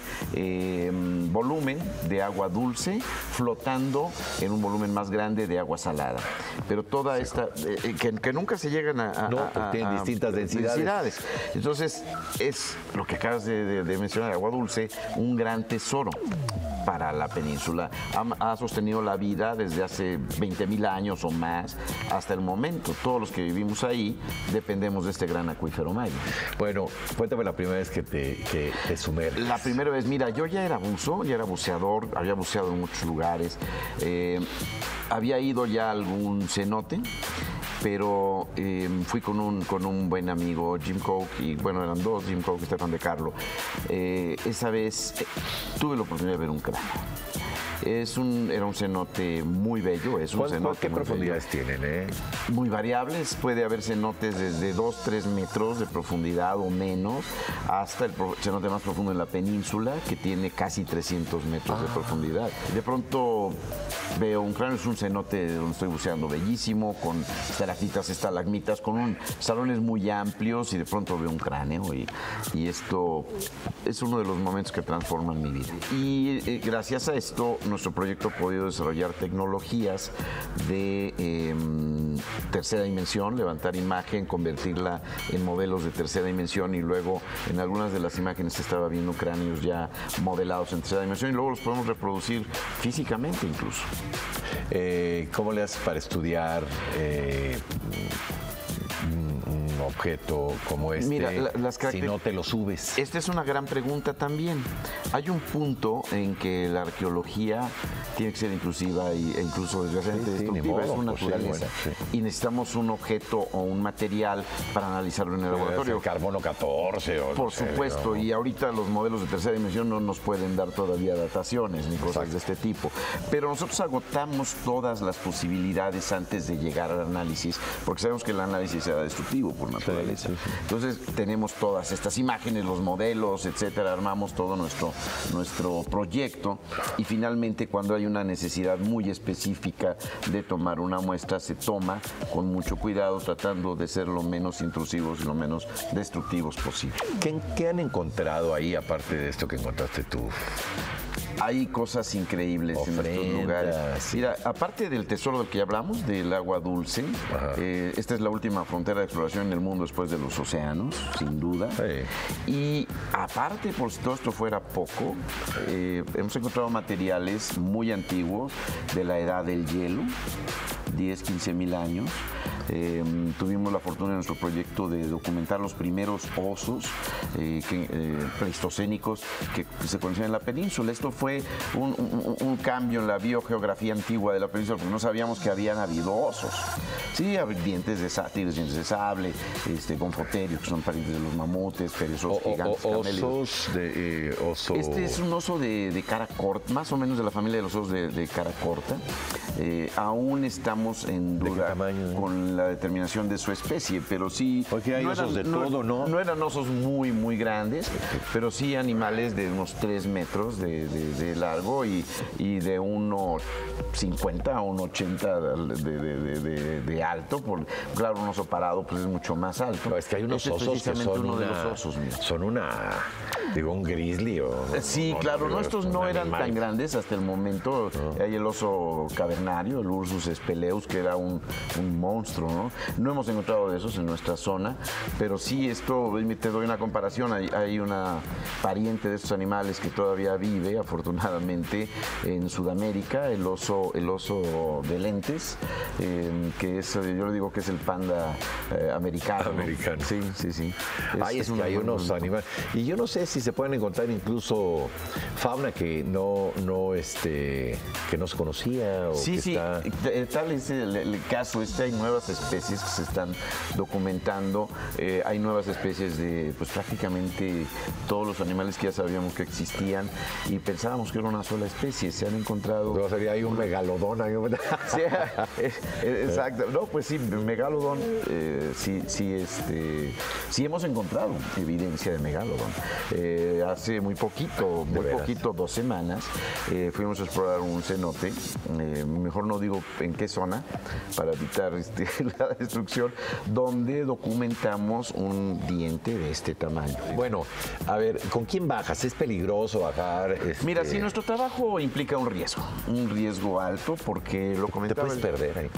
volumen de agua dulce flotando en un volumen más grande de agua salada. Pero toda esta, que nunca se llegan tienen distintas densidades. Entonces, es lo que acabas de mencionar, agua dulce, un gran tesoro para la península. Ha sostenido la vida desde hace 20,000 años o más hasta el momento. Todos los que vivimos ahí dependemos de este gran acuífero maya. Bueno, cuéntame la primera vez que te sumerges. La primera vez, mira, yo ya era buceador, había buceado en muchos lugares, había ido ya a algún cenote, pero fui con un buen amigo, Jim Coke, y bueno, eran dos, Jim Coke y Stefan de Carlo. Esa vez tuve la oportunidad de ver un cráneo. Era un cenote muy bello. ¿Qué profundidades tienen? Muy variables. Puede haber cenotes desde 2-3 metros de profundidad o menos, hasta el cenote más profundo en la península, que tiene casi 300 metros de profundidad. De pronto veo un cráneo, es un cenote donde estoy buceando bellísimo, con estalactitas, estalagmitas, con salones muy amplios, y de pronto veo un cráneo y esto es uno de los momentos que transforman mi vida. Y gracias a esto, nuestro proyecto ha podido desarrollar tecnologías de tercera dimensión, levantar imagen, convertirla en modelos de tercera dimensión, y luego en algunas de las imágenes se estaba viendo cráneos ya modelados en tercera dimensión, y luego los podemos reproducir físicamente incluso. ¿Cómo le haces para estudiar un objeto como este? Mira, si no te lo subes. Esta es una gran pregunta también. Hay un punto en que la arqueología tiene que ser inclusiva e incluso desgraciadamente destructiva, es una naturaleza. Y necesitamos un objeto o un material para analizarlo en el laboratorio. El carbono 14. Por supuesto, y ahorita los modelos de tercera dimensión no nos pueden dar todavía dataciones ni cosas de este tipo. Pero nosotros agotamos todas las posibilidades antes de llegar al análisis, porque sabemos que el análisis será destructivo por naturaleza. Entonces tenemos todas estas imágenes, los modelos, etcétera, armamos todo nuestro proyecto, y finalmente cuando hay una necesidad muy específica de tomar una muestra, se toma con mucho cuidado, tratando de ser lo menos intrusivos y lo menos destructivos posible. ¿Qué han encontrado ahí, aparte de esto que encontraste tú? Hay cosas increíbles en estos lugares. Sí. Mira, aparte del tesoro del que ya hablamos, del agua dulce, esta es la última frontera de exploración en el mundo después de los océanos, sin duda. Sí. Y aparte, por si todo esto fuera poco, hemos encontrado materiales muy antiguos de la edad del hielo, 10, 15 mil años. Tuvimos la fortuna en nuestro proyecto de documentar los primeros osos pleistocénicos que se conocían en la península. Esto fue un cambio en la biogeografía antigua de la península, porque no sabíamos que habían habido osos. Sí, dientes de tigres, dientes de sable, gonfoterios, que son parientes de los mamuts, perezosos gigantes, camélidos. Oso. Este es un oso de cara corta, más o menos de la familia de los osos de cara corta. Aún estamos en duda con la determinación de su especie, pero sí... Porque hay osos de todo, ¿no? No eran osos muy, muy grandes, pero sí animales de unos 3 metros de largo y de 1,50 a 1,80 de alto. Claro, un oso parado pues es mucho más alto. No, es que hay unos osos que son un grizzly o... Sí, claro, estos no eran tan grandes hasta el momento. Hay el oso cavernario, el Ursus speleus, que era un monstruo, ¿no? No hemos encontrado de esos en nuestra zona, pero sí, esto, te doy una comparación, hay una pariente de estos animales que todavía vive, afortunadamente, en Sudamérica, el oso de lentes, que es, yo le digo que es el panda americano. Sí. Hay unos animales, y yo no sé si se pueden encontrar incluso fauna que no se conocía. O sí, tal es el caso. Hay nuevas especies que se están documentando. Hay nuevas especies de pues prácticamente todos los animales que ya sabíamos que existían y pensábamos que era una sola especie. Se han encontrado... No, sería ahí un megalodón. Sí, exacto. No, pues sí, megalodón, sí hemos encontrado evidencia de megalodón. Hace muy poquito, 2 semanas, fuimos a explorar un cenote, mejor no digo en qué zona, para evitar la destrucción, donde documentamos un diente de este tamaño. Bueno, a ver, ¿con quién bajas? ¿Es peligroso bajar? Mira, sí, nuestro trabajo implica un riesgo alto, porque lo comentaba... ¿Te puedes perder ahí?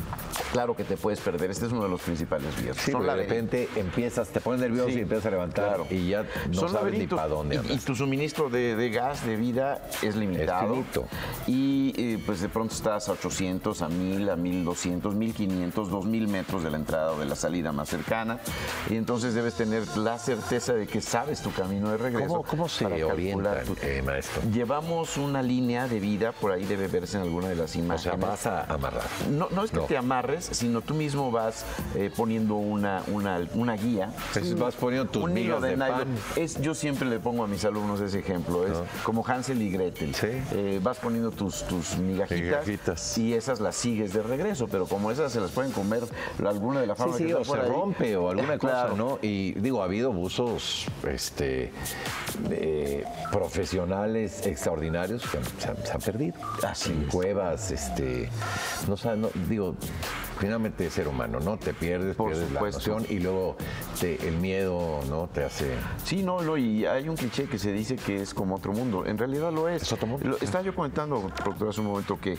Claro que te puedes perder, este es uno de los principales riesgos. Sí, de repente te pones nervioso y empiezas a levantar y ya no sabes ni para dónde andas. Y tu suministro de gas, de vida, es limitado. Es finito. Y pues de pronto estás a 800, a 1000, a 1200, 1500, 2000 metros de la entrada o de la salida más cercana. Y entonces debes tener la certeza de que sabes tu camino de regreso. ¿Cómo se orienta, maestro? Llevamos una línea de vida, por ahí debe verse en alguna de las imágenes. O sea, vas a amarrar. No es que te amarres, sino tú mismo vas poniendo una guía. Entonces vas poniendo tus migas de pan. Yo siempre le pongo a mis alumnos ese ejemplo. Es como Hansel y Gretel. ¿Sí? Vas poniendo tus migajitas y esas las sigues de regreso, pero como esas se las pueden comer alguna de la fauna que está o por se ahí, rompe o alguna claro. cosa, ¿no? Y digo, ha habido buzos profesionales extraordinarios que se han perdido. En cuevas, finalmente ser humano, ¿no? Te pierdes la noción y luego el miedo, ¿no? Te hace... Sí, y hay un cliché que se dice que es como otro mundo. En realidad lo es. Es otro mundo. Estaba yo comentando, doctor, hace un momento que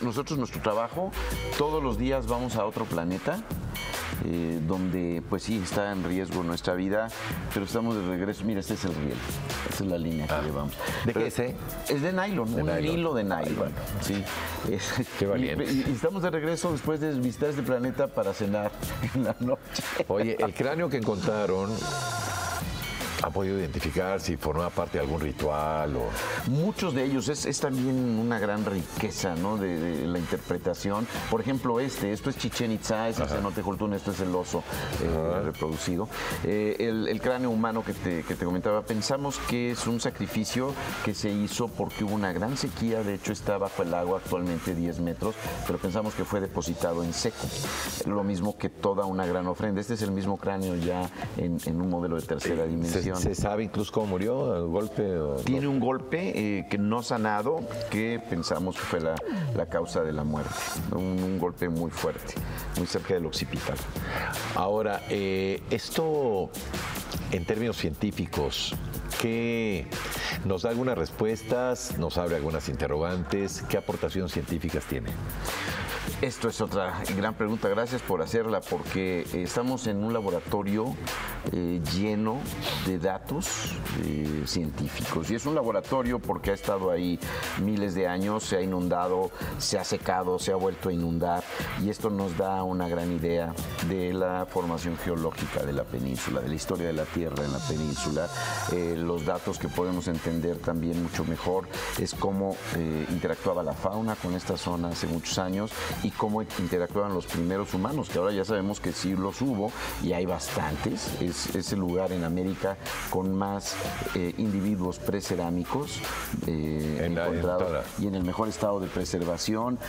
nosotros, nuestro trabajo, todos los días vamos a otro planeta, donde pues sí está en riesgo nuestra vida, pero estamos de regreso. Mira, este es el riel, esta es la línea que llevamos. ¿De qué es? Es de nylon, un hilo de nylon. Bueno. Sí. Qué valiente. Y estamos de regreso después de visitar este planeta para cenar en la noche. Oye, el cráneo que encontraron, ¿han podido identificar si formaba parte de algún ritual? Muchos de ellos, es también una gran riqueza, ¿no? de la interpretación. Por ejemplo, esto es Chichén Itzá, es el cenote Joltún, esto es el oso reproducido. El cráneo humano que te comentaba, pensamos que es un sacrificio que se hizo porque hubo una gran sequía, de hecho está bajo el agua actualmente 10 metros, pero pensamos que fue depositado en seco. Lo mismo que toda una gran ofrenda. Este es el mismo cráneo ya en un modelo de tercera dimensión. ¿Se sabe incluso cómo murió? ¿El golpe? Tiene un golpe que no sanado, que pensamos que fue la causa de la muerte. Un golpe muy fuerte, muy cerca del occipital. Ahora, esto, en términos científicos, ¿qué nos da algunas respuestas? ¿Nos abre algunas interrogantes? ¿Qué aportaciones científicas tiene? Esto es otra gran pregunta, gracias por hacerla, porque estamos en un laboratorio lleno de datos científicos. Y es un laboratorio porque ha estado ahí miles de años, se ha inundado, se ha secado, se ha vuelto a inundar, y esto nos da una gran idea de la formación geológica de la península, de la historia de la Tierra en la península. Los datos que podemos entender también mucho mejor es cómo interactuaba la fauna con esta zona hace muchos años y cómo interactuaban los primeros humanos, que ahora ya sabemos que sí los hubo y hay bastantes. Es el lugar en América con más individuos precerámicos encontrados y en el mejor estado de preservación,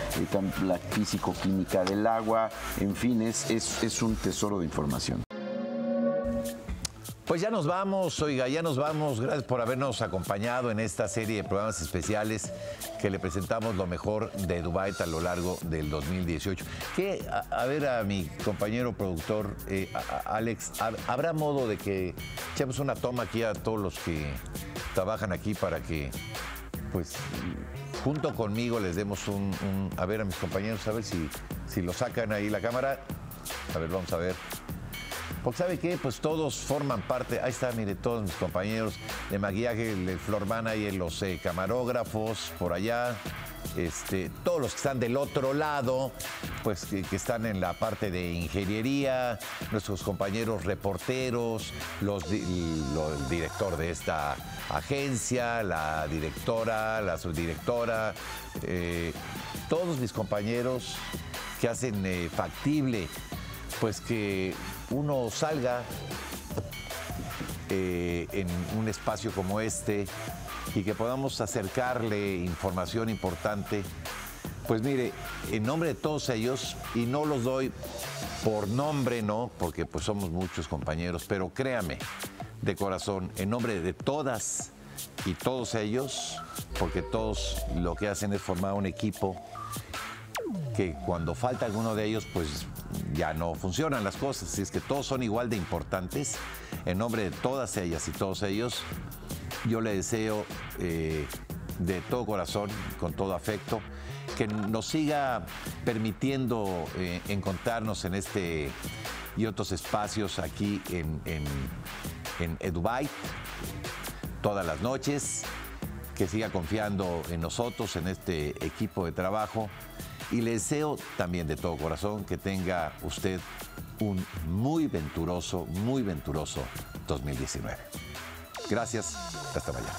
la físico-química del agua, en fin, es un tesoro de información. Pues ya nos vamos, oiga, ya nos vamos. Gracias por habernos acompañado en esta serie de programas especiales que le presentamos lo mejor de Dubái a lo largo del 2018. Que, a ver, a mi compañero productor, Alex, ¿habrá modo de que echemos una toma aquí a todos los que trabajan aquí para que, pues, junto conmigo les demos a ver a mis compañeros, a ver si lo sacan ahí la cámara? A ver, vamos a ver. Porque ¿sabe qué? Pues todos forman parte, ahí está, mire, todos mis compañeros de maquillaje, el Florman ahí, los camarógrafos, por allá, todos los que están del otro lado, pues que están en la parte de ingeniería, nuestros compañeros reporteros, el director de esta agencia, la directora, la subdirectora, todos mis compañeros que hacen factible, pues que uno salga en un espacio como este y que podamos acercarle información importante. Pues mire, en nombre de todos ellos, y no los doy por nombre, no, porque pues somos muchos compañeros, pero créame, de corazón, en nombre de todas y todos ellos, porque todos lo que hacen es formar un equipo que cuando falta alguno de ellos, pues ya no funcionan las cosas. Así es que todos son igual de importantes. En nombre de todas ellas y todos ellos, yo le deseo de todo corazón, con todo afecto, que nos siga permitiendo encontrarnos en este y otros espacios aquí en Dubái todas las noches, que siga confiando en nosotros, en este equipo de trabajo. Y le deseo también de todo corazón que tenga usted un muy venturoso 2019. Gracias, hasta mañana.